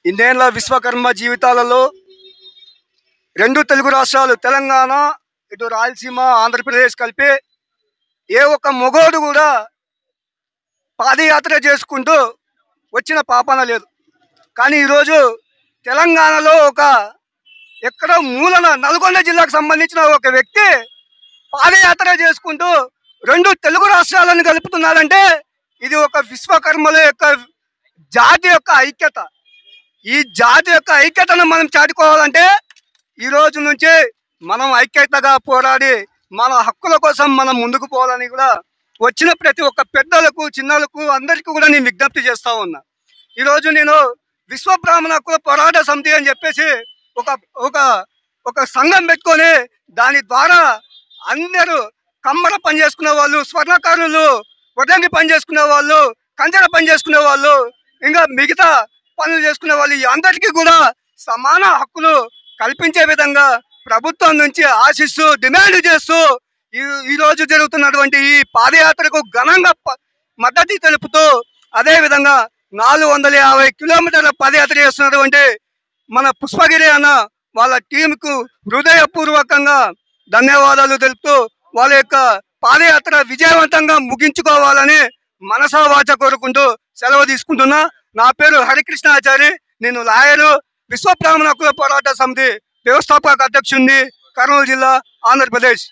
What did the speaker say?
ఇన్నేళ్ల విశ్వకర్మ జీవితాలలో రెండు తెలుగు రాష్ట్రాలు తెలంగాణ ఇటు రాయలసీమ ఆంధ్రప్రదేశ్ కలిపి ఏ ఒక్క మొగోడు కూడా పాదయాత్ర చేసుకుంటూ వచ్చిన పాపన లేదు. కానీ ఈరోజు తెలంగాణలో ఎక్కడో మూలన నల్గొండ జిల్లాకు సంబంధించిన ఒక వ్యక్తి పాదయాత్ర చేసుకుంటూ రెండు తెలుగు రాష్ట్రాలను కలుపుతున్నాడంటే ఇది ఒక విశ్వకర్మల యొక్క జాతి యొక్క ఐక్యత. ఈ జాతి యొక్క ఐక్యతను మనం చాటుకోవాలంటే ఈ రోజు నుంచి మనం ఐక్యతగా పోరాడి మన హక్కుల కోసం మనం ముందుకు పోవాలని కూడా వచ్చిన ప్రతి ఒక్క పెద్దలకు చిన్నలకు అందరికీ కూడా నేను విజ్ఞప్తి చేస్తా ఉన్నా. ఈరోజు నేను విశ్వ బ్రాహ్మణ హక్కుల పోరాట సమితి అని చెప్పేసి ఒక ఒక ఒక సంఘం పెట్టుకొని దాని ద్వారా అందరూ కమ్మర పని చేసుకునే వాళ్ళు, స్వర్ణకారులు, వడ్రంగి పని చేసుకునే వాళ్ళు, కంచెర పని చేసుకునే వాళ్ళు, ఇంకా మిగతా పనులు చేసుకునే వాళ్ళు అందరికీ కూడా సమాన హక్కులు కల్పించే విధంగా ప్రభుత్వం నుంచి ఆశిస్తూ డిమాండ్ చేస్తూ ఈ రోజు జరుగుతున్నటువంటి ఈ పాదయాత్రకు ఘనంగా మద్దతు తెలుపుతూ అదేవిధంగా 450 కిలోమీటర్ల పాదయాత్ర చేస్తున్నటువంటి మన పుష్పగిరి అన్న వాళ్ళ టీంకు హృదయపూర్వకంగా ధన్యవాదాలు తెలుపుతూ వాళ్ళ యొక్క పాదయాత్ర విజయవంతంగా ముగించుకోవాలని మనసా వాచ కోరుకుంటూ సెలవు తీసుకుంటున్నా. నా పేరు హరికృష్ణాచారి, నేను లాయరు, విశ్వ బ్రాహ్మణ హక్కుల పోరాట సమితి వ్యవస్థాపక అధ్యక్షుడిని, కర్నూలు జిల్లా, ఆంధ్రప్రదేశ్.